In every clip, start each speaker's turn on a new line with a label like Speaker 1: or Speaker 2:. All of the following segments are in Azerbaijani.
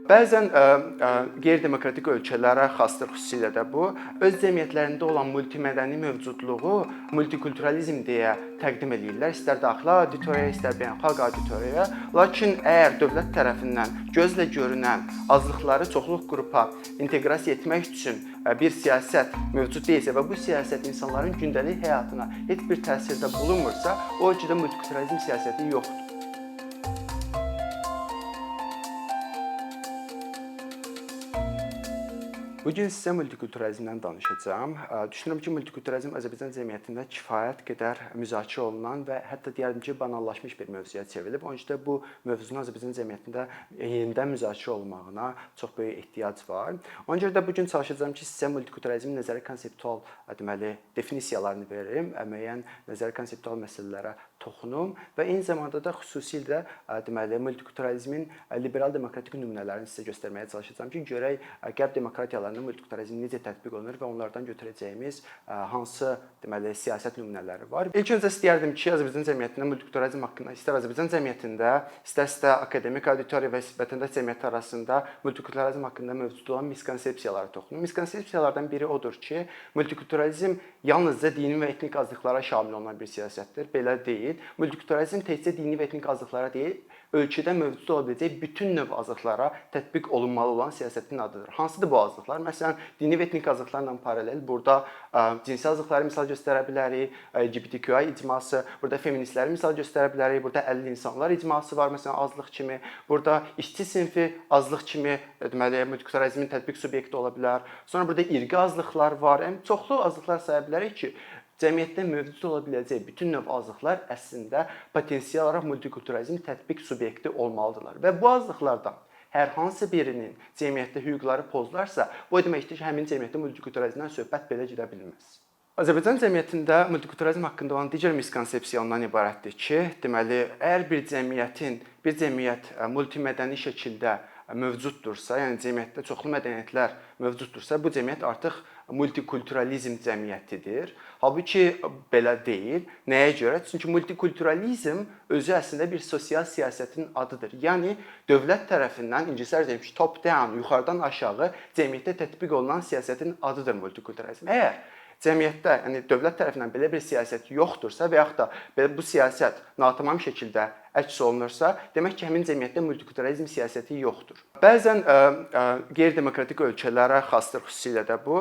Speaker 1: Bəzən qeyri-demokratik ölkələrə xasdır, xüsusilə də bu, öz cəmiyyətlərində olan multimədəni mövcudluğu multikulturalizm deyə təqdim edirlər, istər daxili auditoriyaya, istər beynəlxalq auditoriyaya. Lakin əgər dövlət tərəfindən gözlə görünən azlıqları çoxluq qrupa inteqrasiya etmək üçün bir siyasət mövcud deyilsə və bu siyasət insanların gündəlik həyatına heç bir təsirdə bulunmursa, o ölkədə multikulturalizm siyasəti yoxdur. Bu gün sizə multikulturalizmdən danışacağam. Düşünürəm ki, multikulturalizm Azərbaycan cəmiyyətində kifayət qədər müzakirə olunan və hətta deyərdim ki, banallaşmış bir mövzuya çevrilib. Onun üçün də bu mövzunun Azərbaycan cəmiyyətində yenidən müzakirə olunmağına çox böyük ehtiyac var. Ona görə də bu gün çalışacağam ki, sizə multikulturalizmin nəzəri konseptual definisiyalarını verim, müəyyən nəzəri konseptual məsələlərə toxunum və eyni zamanda da xüsusilə multikulturalizmin liberal demokratik nümunələrini sizə göstərməyə çalışacağam ki, görək qərb demokratiyalarında multikulturalizm necə tətbiq olunur və onlardan götürəcəyimiz hansı siyasət nümunələri var. İlk öncə istəyərdim ki, Azərbaycan cəmiyyətində multikulturalizm haqqında, istər Azərbaycan cəmiyyətində, istərsə akademik auditoriya və vətəndaş cəmiyyəti arasında multikulturalizm haqqında mövcud olan miskonsepsiyalara toxunum. Miskonsepsiyalardan biri odur ki, multikulturalizm yalnızca dini və etnik azlıqlara şamil olunan bir siyasətdir. Belə deyil. Multikulturalizm təkcə dini və etnik azlıqlara deyil, ölkədə mövcud ola biləcək bütün növ azlıqlara tətbiq olunmalı olan siyasətin adıdır. Hansıdır bu azlıqlar? Məsələn, dini və etnik azlıqlarla paralel burada cinsi azlıqları misal göstərə bilərik, LGBTQI icması, burada feministləri misal göstərə bilərik, burada əlil insanlar icması var, məsələn, azlıq kimi, burada işçi sinfi azlıq kimi multikulturalizmin tətbiq subyekti ola bilər. Sonra burada irqi azlıqlar var, çoxlu azlıqlar saya bilərik ki, cəmiyyətdə mövcud ola biləcək bütün növ azlıqlar əslində potensial olaraq multikulturalizm tətbiq subyekti olmalıdırlar. Və bu azlıqlardan hər hansı birinin cəmiyyətdə hüquqları pozularsa, bu deməkdir ki, həmin cəmiyyətdə multikulturalizmdən söhbət belə gedə bilməz. Azərbaycan cəmiyyətində multikulturalizm haqqında olan digər miskonsepsiya ondan ibarətdir ki, əgər bir cəmiyyət multimədəni şəkildə mövcuddursa, yəni cəmiyyətdə çoxlu mədəniyyətlər mövcuddursa, bu cəmiyyət artıq multikulturalizm cəmiyyətidir. Halbuki belə deyil. Nəyə görə? Çünki multikulturalizm özü əslində bir sosial siyasətin adıdır. Yəni dövlət tərəfindən ingilislər deyir ki, top down, yuxarıdan aşağı cəmiyyətdə tətbiq olunan siyasətin adıdır multikulturalizm. Əgər cəmiyyətdə, yəni dövlət tərəfindən belə bir siyasət yoxdursa və yaxud da bu siyasət natamam şəkildə əks olunursa, demək ki, həmin cəmiyyətdə multikulturalizm siyasəti yoxdur. Bəzən qeyri-demokratik ölkələrə xasdır, xüsusilə də bu,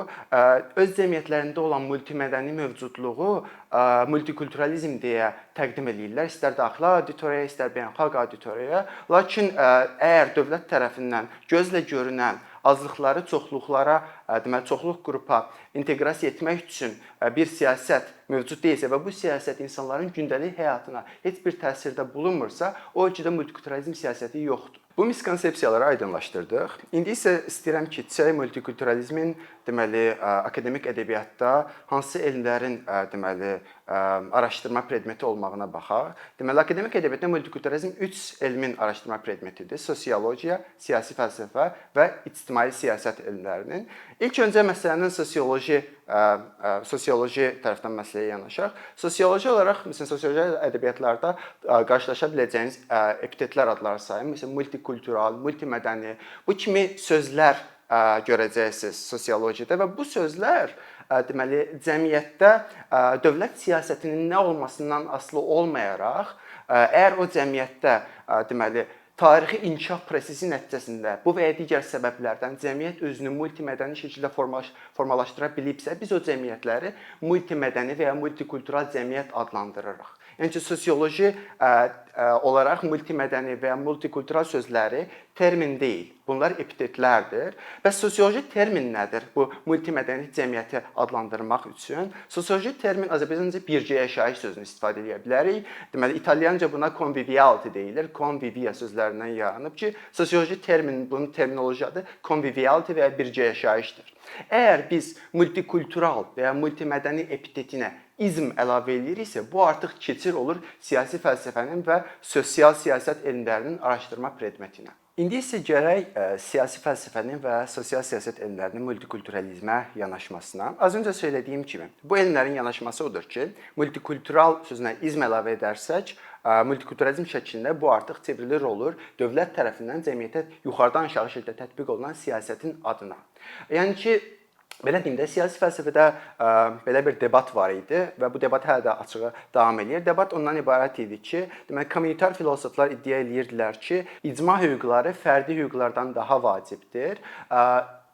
Speaker 1: öz cəmiyyətlərində olan multimədəni mövcudluğu multikulturalizm deyə təqdim edirlər, istər daxili auditoriyaya, istər beynəlxalq auditoriyaya. Lakin əgər dövlət tərəfindən gözlə görünən azlıqları çoxluq qrupa inteqrasiya etmək üçün bir siyasət mövcud deyilsə və bu siyasət insanların gündəlik həyatına heç bir təsirdə bulunmursa, o ölkədə multikulturalizm siyasəti yoxdur. Bu miskonsepsiyaları aydınlaşdırdıq. İndi isə istəyirəm ki, multikulturalizmin akademik ədəbiyyatda hansı elmlərin araşdırma predmeti olmağına baxaq. Akademik ədəbiyyatda multikulturalizm 3 elmin araşdırma predmetidir. Sosiologiya, siyasi fəlsəfə və ictimai siyasət elmlərinin. İlk öncə məsələnin sosioloji tərəfdən məsələyə yanaşaq. Sosioloji olaraq, məsələn, sosioloji ədəbiyyatlarda qarşılaşa biləcəyiniz epitetlər adları sayın. Məsələn, multikultural, multimədəni, bu kimi sözlər görəcəksiniz sosiologiyada və bu sözlər cəmiyyətdə dövlət siyasətinin nə olmasından asılı olmayaraq, əgər o cəmiyyətdə tarixi inkişaf prosesi nəticəsində bu və ya digər səbəblərdən cəmiyyət özünü multimədəni şəkildə formalaşdıra bilibsə, biz o cəmiyyətləri multimədəni və ya multikultural cəmiyyət adlandırırıq. Yəni ki, sosioloji olaraq multimədəni və ya multikultural sözləri termin deyil. Bunlar epitetlərdir. Bəs sosioloji termin nədir bu multimədəni cəmiyyəti adlandırmaq üçün? Sosioloji termin Azərbaycanca birgə yaşayış sözünü istifadə edə bilərik. Deməli, İtalyanca buna conviviality deyilir. Convivia sözlərindən yaranıb ki, sosioloji termin, bunun terminoloji adı conviviality və ya birgə yaşayışdır. Əgər biz multikultural və ya multimədəni epitetinə izm əlavə ediriksə, bu artıq keçir olur siyasi fəlsəfənin və sosial siyasət elmlərinin araşdırma predmetinə. İndi isə gərək siyasi fəlsəfənin və sosial siyasət elmlərinin multikulturalizmə yanaşmasına. Az öncə söylədiyim kimi, bu elmlərin yanaşması odur ki, multikultural sözünə izm əlavə edərsək, multikulturalizm şəklində bu artıq çevrilir olur dövlət tərəfindən cəmiyyətə yuxarıdan aşağı şəkildə tətbiq olunan siyasətin adına. Yəni ki, belə deyim də, siyasi fəlsəfədə belə bir debat var idi və bu debat hələ də açığı davam edir. Debat ondan ibarət idi ki, deməli kommunitar filosoflar iddia edirdilər ki, icma hüquqları fərdi hüquqlardan daha vacibdir.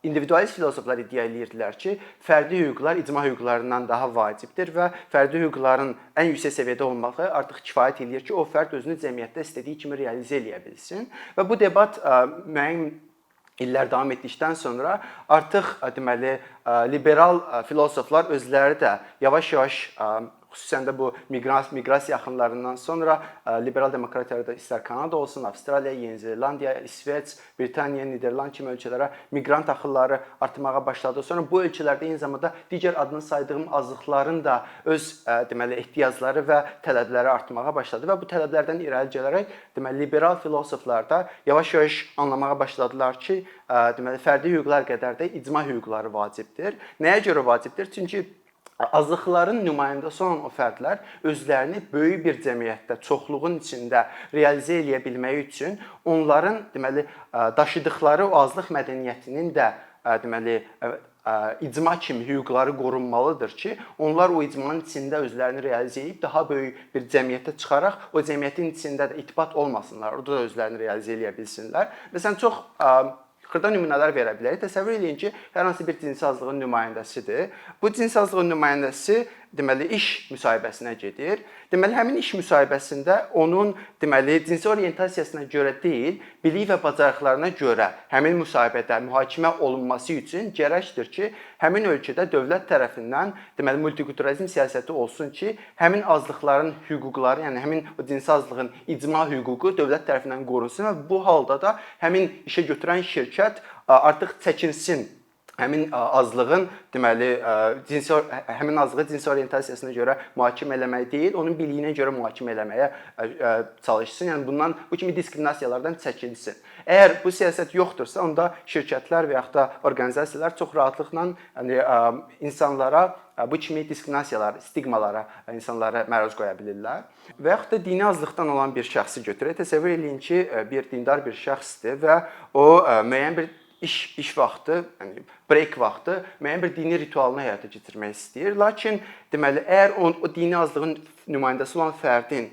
Speaker 1: İndividualist filosoflar iddia edirdilər ki, fərdi hüquqlar icma hüquqlarından daha vacibdir və fərdi hüquqların ən yüksək səviyyədə olmağı artıq kifayət edir ki, o fərd özünü cəmiyyətdə istədiyi kimi realizə edə bilsin. Və bu debat müəyyən illər davam etdikdən sonra artıq deməli liberal filosoflar özləri də yavaş-yavaş xüsusən də bu miqrasiya axınlarından sonra liberal demokratiyalarda istər Kanada olsun, Avstraliya, Yeni Zelandiya, İsveç, Britaniya, Niderland kimi ölkələrə miqrant axınları artmağa başladı. Sonra bu ölkələrdə eyni zamanda digər adını saydığım azlıqların da öz deməli ehtiyacları və tələbləri artmağa başladı və bu tələblərdən irəli gələrək deməli liberal filosoflar da yavaş-yavaş anlamağa başladılar ki, deməli fərdi hüquqlar qədər də icma hüquqları vacibdir. Nəyə görə vacibdir? Çünki azlıqların nümayəndəsi olan o fərdlər özlərini böyük bir cəmiyyətdə, çoxluğun içində realizə edə bilməyi üçün onların deməli daşıdıqları o azlıq mədəniyyətinin də deməli icma kimi hüquqları qorunmalıdır ki, onlar o icmanın içində özlərini realizə edib daha böyük bir cəmiyyətə çıxaraq o cəmiyyətin içində də itibat olmasınlar, orada da özlərini realizə edə bilsinlər. Məsələn, çox xırda nümunələr verə bilərik. Təsəvvür edin ki, hər hansı bir cinsi azlığın nümayəndəsidir. Bu cinsi azlığın nümayəndəsi deməli iş müsahibəsinə gedir. Deməli həmin iş müsahibəsində onun deməli cinsi orientasiyasına görə deyil, bilik və bacarıqlarına görə həmin müsahibədə mühakimə olunması üçün gərəkdir ki, həmin ölkədə dövlət tərəfindən deməli multikulturalizm siyasəti olsun ki, həmin azlıqların hüquqları, yəni həmin o cinsi azlığın icma hüququ dövlət tərəfindən qorunsun və bu halda da həmin işə götürən şirkət artıq çəkinsin. Həmin azlığın deməli həmin azlığı cinsi orientasiyasına görə mühakimə eləmək deyil, onun biliyinə görə mühakimə eləməyə çalışsın. Yəni bundan bu kimi diskriminasiyalardan çəkinsin. Əgər bu siyasət yoxdursa, onda şirkətlər və yaxud da orqanizasiyalar çox rahatlıqla yəni insanlara bu kimi diskriminasiyalar, stigmalara insanları məruz qoya bilirlər. Və yaxud da dini azlıqdan olan bir şəxsi götürək. Təsəvvür edin ki, bir dindar bir şəxsdir və o müəyyən bir iş vaxtı, yəni break vaxtı müəyyən bir dini ritualını həyata keçirmək istəyir. Lakin deməli əgər o dini azlığın nümayəndəsi olan fərdin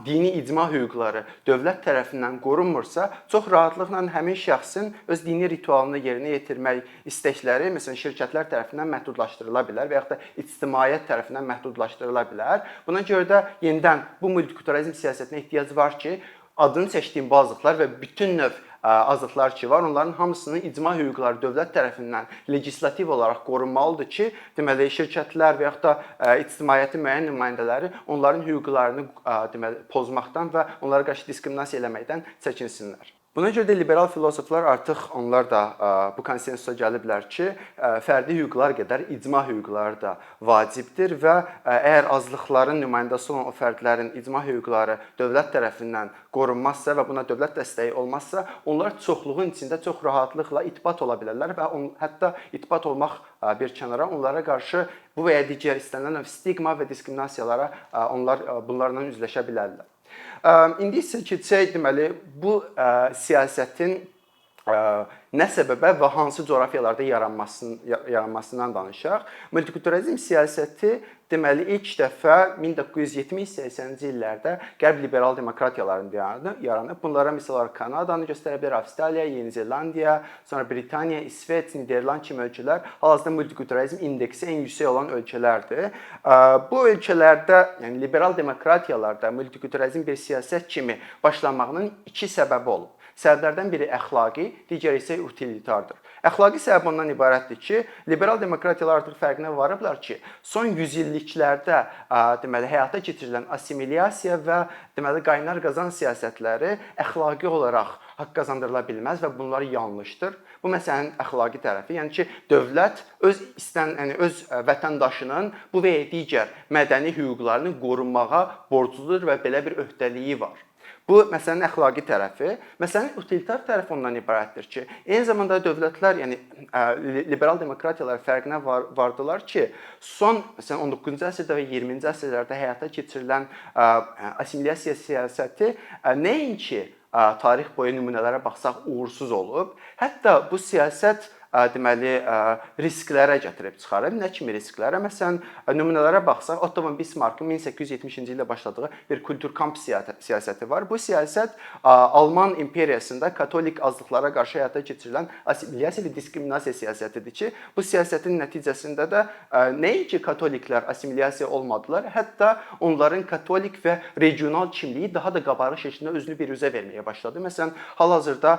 Speaker 1: dini icma hüquqları dövlət tərəfindən qorunmursa, çox rahatlıqla həmin şəxsin öz dini ritualını yerinə yetirmək istəkləri məsələn şirkətlər tərəfindən məhdudlaşdırıla bilər və yaxud da ictimaiyyət tərəfindən məhdudlaşdırıla bilər. Buna görə də yenidən bu multikulturalizm siyasətinə ehtiyac var ki, adını çəkdiyim bu azlıqlar və bütün növ azlıqlar ki var, onların hamısının icma hüquqları dövlət tərəfindən legislativ olaraq qorunmalıdır ki, deməli şirkətlər və yaxud da ictimaiyyətin müəyyən nümayəndələri onların hüquqlarını deməli pozmaqdan və onlara qarşı diskriminasiya eləməkdən çəkinsinlər. Buna görə də liberal filosoflar artıq onlar da bu konsensusa gəliblər ki, fərdi hüquqlar qədər icma hüquqları da vacibdir və əgər azlıqların nümayəndəsi olan o fərdlərin icma hüquqları dövlət tərəfindən qorunmazsa və buna dövlət dəstəyi olmazsa, onlar çoxluğun içində çox rahatlıqla itibat ola bilərlər və hətta itibat olmaq bir kənara onlara qarşı bu və ya digər istənilən stigma və diskriminasiyalara onlar bunlarla üzləşə bilərlər. İndi isə keçək deməli bu siyasətin nə səbəbə və hansı coğrafiyalarda yaranmasından danışaq. Multikulturalizm siyasəti deməli ilk dəfə 1970-80-ci illərdə Qərb liberal demokratiyalarında yaranıb. Bunlara misal olaraq Kanadanı göstərə bilər, Avstraliya, Yeni Zelandiya, sonra Britaniya, İsveç, Niderland kimi ölkələr hal-hazırda multikulturalizm indeksi ən yüksək olan ölkələrdir. Bu ölkələrdə, yəni liberal demokratiyalarda multikulturalizm bir siyasət kimi başlanmağının iki səbəbi olub. Səbəblərdən biri əxlaqi, digəri isə utilitardır. Əxlaqi səbəb ondan ibarətdir ki, liberal demokratiyalar artıq fərqinə varıblar ki, son 100 illiklərdə deməli həyata keçirilən assimilyasiya və deməli qaynar qazan siyasətləri əxlaqi olaraq haqq qazandırıla bilməz və bunlar yanlışdır. Bu məsələnin əxlaqi tərəfi, yəni ki, dövlət öz vətəndaşının bu və ya digər mədəni hüquqlarını qorumağa borcludur və belə bir öhdəliyi var. Bu məsələnin əxlaqi tərəfi. Məsələnin utilitar tərəfi ondan ibarətdir ki, eyni zamanda dövlətlər, yəni liberal demokratiyalar fərqinə vardılar ki, son məsələn 19-cu əsrdə və 20-ci əsrlərdə həyata keçirilən assimilyasiya siyasəti nəinki tarix boyu nümunələrə baxsaq uğursuz olub, hətta bu siyasət deməli risklərə gətirib çıxarıb. Nə kimi risklərə? Məsələn, nümunələrə baxsaq, Otto von Bismarckın 1870-ci ildə başladığı bir kulturkamp siyasəti var. Bu siyasət Alman imperiyasında katolik azlıqlara qarşı həyata keçirilən assimilyasiya və diskriminasiya siyasətidir ki, bu siyasətin nəticəsində də nəinki katoliklər assimilyasiya olmadılar, hətta onların katolik və regional kimliyi daha da qabarıq şəkildə özünü biruzə verməyə başladı. Məsələn, hal-hazırda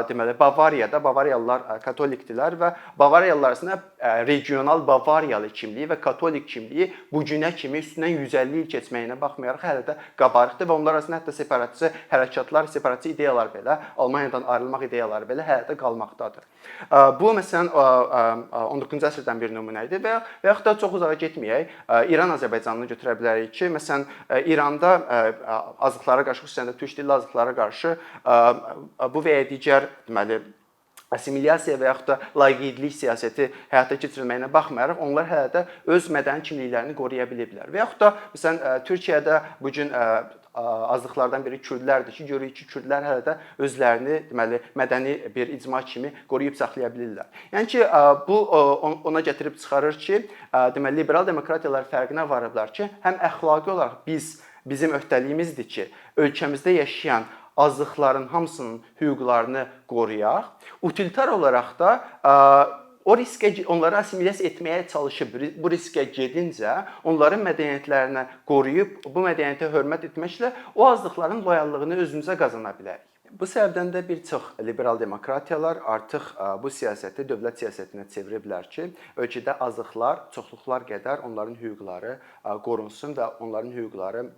Speaker 1: deməli Bavariyalılar katolikdirlər və Bavariyalılar arasında regional Bavariyalı kimliyi və katolik kimliyi bu günə kimi üstündən 150 il keçməyinə baxmayaraq hələ də qabarıqdır və onlar arasında hətta separatçı hərəkatlar, separatçı ideyalar belə, Almaniyadan ayrılmaq ideyaları belə hələ də qalmaqdadır. Bu məsələn 19-cu əsrdən bir nümunə idi və yaxud da çox uzağa getməyək, İran Azərbaycanını götürə bilərik ki, məsələn İranda azlıqlara qarşı, xüsusən də türk dilli azlıqlara qarşı bu və ya digər deməli assimilyasiya və yaxud da laqeydlik siyasəti həyata keçirilməyinə baxmayaraq, onlar hələ də öz mədəni kimliklərini qoruya biliblər. Və yaxud da məsələn Türkiyədə bu gün azlıqlardan biri kürdlərdir ki, görürük ki, kürdlər hələ də özlərini deməli mədəni bir icma kimi qoruyub saxlaya bilirlər. Yəni ki, bu ona gətirib çıxarır ki, deməli liberal demokratiyalar fərqinə varıblar ki, həm əxlaqi olaraq bizim öhdəliyimizdir ki, ölkəmizdə yaşayan azlıqların hamısının hüquqlarını qoruyaq. Utilitar olaraq da onları assimilyasiya etməyə çalışıb, bu riskə gedincə onların mədəniyyətlərini qoruyub, bu mədəniyyətə hörmət etməklə o azlıqların loyallığını özümüzə qazana bilərik. Bu səbəbdən də bir çox liberal demokratiyalar artıq bu siyasəti dövlət siyasətinə çeviriblər ki, ölkədə azlıqlar, çoxluqlar qədər onların hüquqları qorunsun və onların hüquqları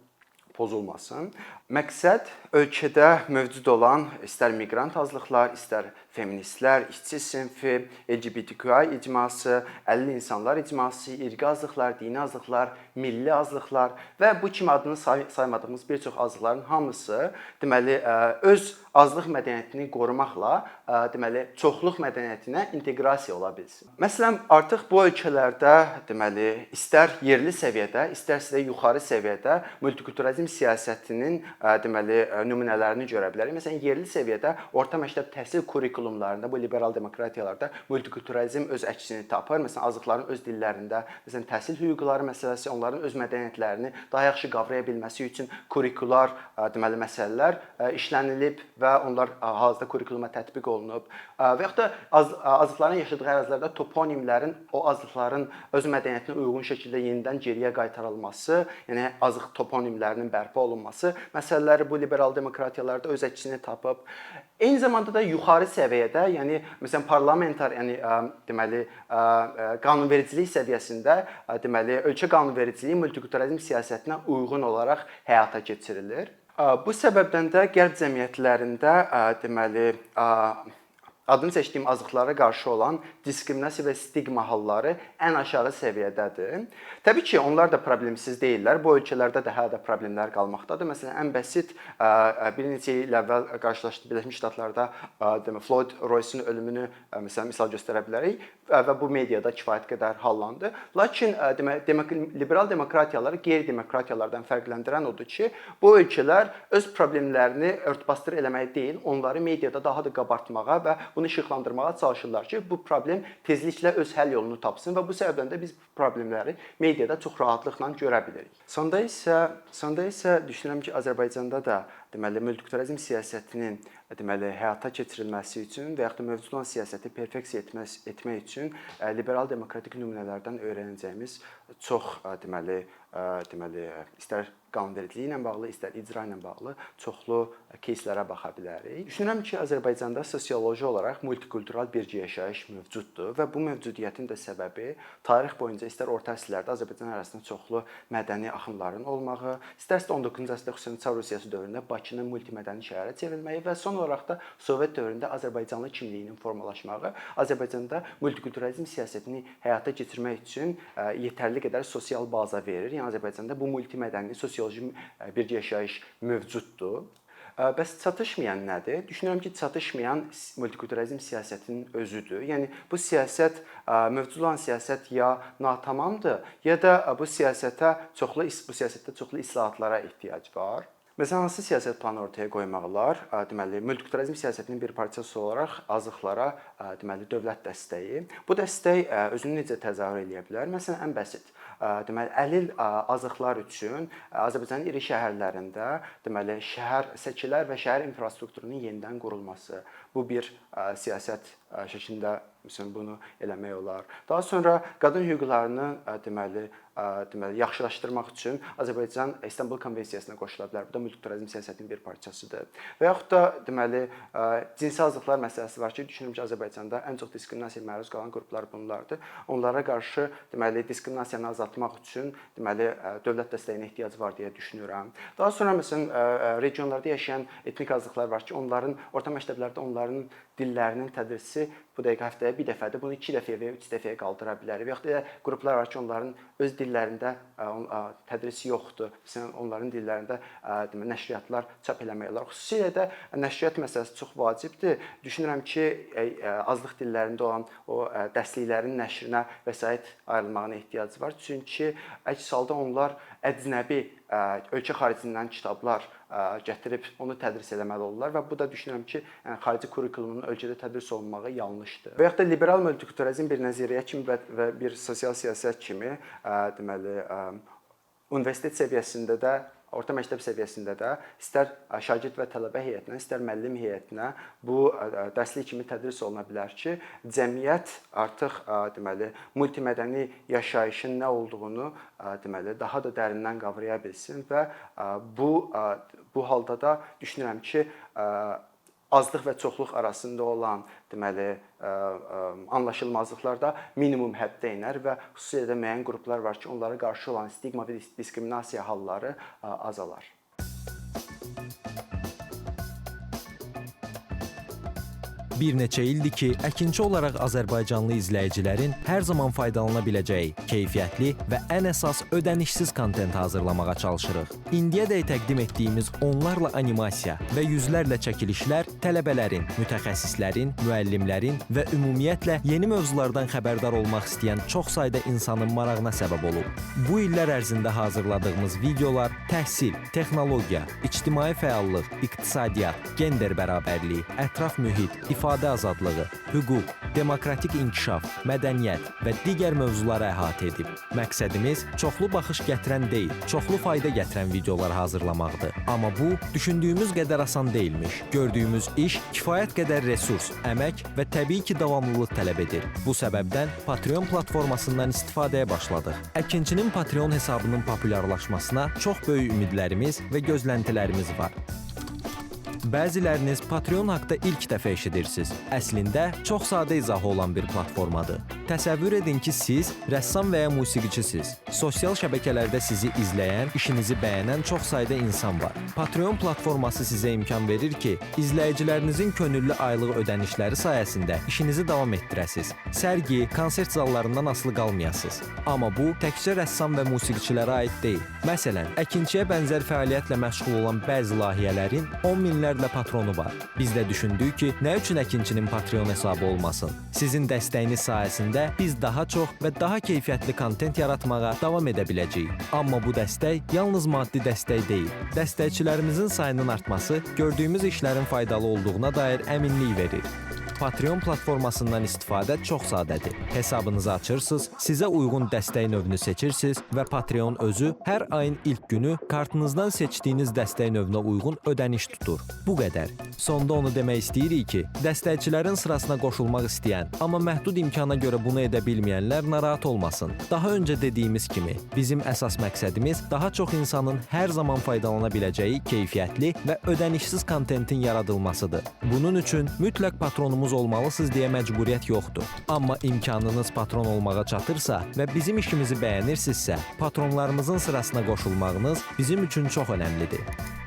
Speaker 1: pozulmasın. Məqsəd ölkədə mövcud olan istər miqrant azlıqlar, istər feministlər, işçi sinfi, LGBTQI icması, əlilli insanlar icması, irqi azlıqlar, dini azlıqlar, milli azlıqlar və bu kimi adını saymadığımız bir çox azlıqların hamısı deməli öz azlıq mədəniyyətini qorumaqla deməli çoxluq mədəniyyətinə inteqrasiya ola bilsin. Məsələn, artıq bu ölkələrdə deməli istər yerli səviyyədə, istərsə də yuxarı səviyyədə multikulturalizm siyasətinin deməli nümunələrini görə bilərik. Məsələn, yerli səviyyədə orta məktəb təhsil kurikulumlarında bu liberal demokratiyalarda multikulturalizm öz əksini tapır. Məsələn, azlıqların öz dillərində, məsələn, təhsil hüquqları məsələsi, onların öz mədəniyyətlərini daha yaxşı qavraya bilməsi üçün kurikular deməli məsələlər işlənilib və onlar hazırda kurikuluma tətbiq olunub. Və yaxud da azlıqların yaşadığı ərazilərdə toponimlərin o azlıqların öz mədəniyyətinə uyğun şəkildə yenidən geriyə qaytarılması, yəni azlıq toponimlərinin bərpa olunması məsələləri bu liberal demokratiyalarda öz əksini tapıb. Eyni zamanda da yuxarı səviyyədə, yəni məsələn parlamentar, yəni deməli qanunvericilik səviyyəsində deməli ölkə qanunvericiliyi multikulturalizm siyasətinə uyğun olaraq həyata keçirilir. Bu səbəbdən də qərb cəmiyyətlərində deməli adını seçdiyim azlıqlara qarşı olan diskriminasiya və stigma halları ən aşağı səviyyədədir. Təbii ki, onlar da problemsiz deyillər. Bu ölkələrdə də hələ də problemlər qalmaqdadır. Məsələn, ən bəsit bir neçə il əvvəl qarşılaşdığımız Birləşmiş Ştatlarda Floyd Royce'un ölümünü məsələn misal göstərə bilərik və bu mediada kifayət qədər hallandı. Lakin liberal demokratiyaları qeyri-demokratiyalardan fərqləndirən odur ki, bu ölkələr öz problemlərini örtbasdır eləmək deyil, onları mediada daha da qabartmağa və bunu işıqlandırmağa çalışırlar ki, bu problem tezliklə öz həll yolunu tapsın və bu səbəbdən də biz bu problemləri mediada çox rahatlıqla görə bilirik. Sonda isə düşünürəm ki, Azərbaycanda da deməli multikulturalizm siyasətinin deməli həyata keçirilməsi üçün və yaxud da mövcud olan siyasəti perfeksiya etmək üçün liberal demokratik nümunələrdən öyrənəcəyimiz çox deməli deməli, istər qanunvericiliyi ilə bağlı, istər icra ilə bağlı çoxlu кейslərə baxa bilərik. Düşünürəm ki, Azərbaycanda sosioloji olaraq multikultural birgə yaşayış mövcuddur və bu mövcudiyyətin də səbəbi tarix boyunca istər orta əsrlərdə Azərbaycan ərazisində çoxlu mədəni axınların olmağı, istərsə də 19-cu əsrdə xüsusən Çar Rusiyası dövründə Bakının multimədəni şəhərə çevrilməyi və son olaraq da Sovet dövründə Azərbaycanlı kimliyinin formalaşmağı Azərbaycanda multikulturalizm siyasətini həyata keçirmək üçün yetərli qədər sosial baza verir. Yəni Azərbaycanda bu multimədəni sosioloji birgə yaşayış mövcuddur. Bəs çatışmayan nədir? Düşünürəm ki, çatışmayan multikulturalizm siyasətinin özüdür. Yəni bu siyasət, mövcud olan siyasət ya natamamdır, ya da bu siyasətdə çoxlu islahatlara ehtiyac var. Məsələn, hansı siyasət planı ortaya qoymaq olar? Deməli, multikulturalizm siyasətinin bir parçası olaraq azıqlara, deməli, dövlət dəstəyi. Bu dəstək özünü necə təzahür edə bilər? Məsələn, ən bəsit. Deməli, əlil azıqlar üçün Azərbaycanın iri şəhərlərində, deməli, şəhər səkilər və şəhər infrastrukturunun yenidən qurulması. Bu bir siyasət şəklində məsələn bunu eləmək olar. Daha sonra qadın hüquqlarını deməli yaxşılaşdırmaq üçün Azərbaycan İstanbul Konvensiyasına qoşula bilər. Bu da multikulturalizm siyasətinin bir parçasıdır. Və yaxud da deməli cinsi azlıqlar məsələsi var ki, düşünürəm ki, Azərbaycanda ən çox diskriminasiyaya məruz qalan qruplar bunlardır. Onlara qarşı deməli diskriminasiyanı azaltmaq üçün deməli dövlət dəstəyinə ehtiyac var deyə düşünürəm. Daha sonra məsələn regionlarda yaşayan etnik azlıqlar var ki, onların orta məktəblərdə onların dillərinin tədrisi bu dəqiqə həftəyə bir dəfədir, bunu 2 dəfəyə və ya 3 dəfəyə qaldıra bilər. Və yaxud da qruplar var ki, onların öz dillərində tədris yoxdur. Məsələn, onların dillərində nəşriyyatlar çap eləmək olar. Xüsusilə də nəşriyyat məsələsi çox vacibdir. Düşünürəm ki, azlıq dillərində olan o dərsliklərin nəşrinə vəsait ayrılmağına ehtiyac var. Çünki əks halda onlar əcnəbi ölkə xaricindən kitablar gətirib onu tədris etməli olurlar və bu da düşünürəm ki, xarici kurrikulumun ölkədə tədris olunmağı yanlışdır. Və yaxud da liberal multikulturalizm bir nəzəriyyə kimi və bir sosial siyasət kimi deməli universitet səviyyəsində də, orta məktəb səviyyəsində də istər şagird və tələbə heyətinə, istər müəllim heyətinə bu dərslik kimi tədris oluna bilər ki, cəmiyyət artıq deməli multimədəni yaşayışın nə olduğunu deməli daha da dərindən qavraya bilsin və bu halda da düşünürəm ki, azlıq və çoxluq arasında olan deməli anlaşılmazlıqlar da minimum həddə enər və xüsusilə də müəyyən qruplar var ki, onlara qarşı olan stigma və diskriminasiya halları azalar.
Speaker 2: Bir neçə ildir ki, əkinçi olaraq Azərbaycanlı izləyicilərin hər zaman faydalana biləcəyi, keyfiyyətli və ən əsas ödənişsiz kontent hazırlamağa çalışırıq. İndiyədək təqdim etdiyimiz onlarla animasiya və yüzlərlə çəkilişlər tələbələrin, mütəxəssislərin, müəllimlərin və ümumiyyətlə yeni mövzulardan xəbərdar olmaq istəyən çox sayda insanın marağına səbəb olub. Bu illər ərzində hazırladığımız videolar təhsil, texnologiya, ictimai fəallıq, iqtisadiyyat, gender bərabərliyi, ətraf mühit, ifadə azadlığı, hüquq, demokratik inkişaf, mədəniyyət və digər mövzuları əhatə edib. Məqsədimiz çoxlu baxış gətirən deyil, çoxlu fayda gətirən videolar hazırlamaqdır. Amma bu, düşündüyümüz qədər asan deyilmiş. Gördüyümüz iş kifayət qədər resurs, əmək və təbii ki, davamlılıq tələb edir. Bu səbəbdən Patreon platformasından istifadəyə başladıq. Əkinçinin Patreon hesabının populyarlaşmasına çox böyük ümidlərimiz və gözləntilərimiz var. Bəziləriniz Patreon haqda ilk dəfə eşidirsiniz. Əslində, çox sadə izahı olan bir platformadır. Təsəvvür edin ki, siz rəssam və ya musiqiçisiniz. Sosial şəbəkələrdə sizi izləyən, işinizi bəyənən çox sayda insan var. Patreon platforması sizə imkan verir ki, izləyicilərinizin könüllü aylıq ödənişləri sayəsində işinizi davam etdirəsiniz. Sərgi, konsert zallarından asılı qalmayasınız. Amma bu, təkcə rəssam və musiqiçilərə aid deyil. Məsələn, əkinçiyə bənzər fəaliyyətlə məşğul olan bəzi layihələrin 10 minlərlə patronu var. Biz də düşündük ki, nə üçün əkinçinin Patreon hesabı olmasın? Sizin dəstəyiniz sayəsində biz daha çox və daha keyfiyyətli kontent yaratmağa davam edə biləcəyik. Amma bu dəstək yalnız maddi dəstək deyil. Dəstəkçilərimizin sayının artması gördüyümüz işlərin faydalı olduğuna dair əminlik verir. Patreon platformasından istifadə çox sadədir. Hesabınızı açırsınız, sizə uyğun dəstək növünü seçirsiniz və Patreon özü hər ayın ilk günü kartınızdan seçdiyiniz dəstək növünə uyğun ödəniş tutur. Bu qədər. Sonda onu demək istəyirik ki, dəstəkçilərin sırasına qoşulmaq istəyən, amma məhdud imkana görə bunu edə bilməyənlər narahat olmasın. Daha öncə dediyimiz kimi, bizim əsas məqsədimiz daha çox insanın hər zaman faydalana biləcəyi keyfiyyətli və ödənişsiz kontentin yaradılmasıdır. Bunun üçün mütləq patronumuz olmalısınız deyə məcburiyyət yoxdur. Amma imkanınız patron olmağa çatırsa və bizim işimizi bəyənirsinizsə, patronlarımızın sırasına qoşulmağınız bizim üçün çox önəmlidir.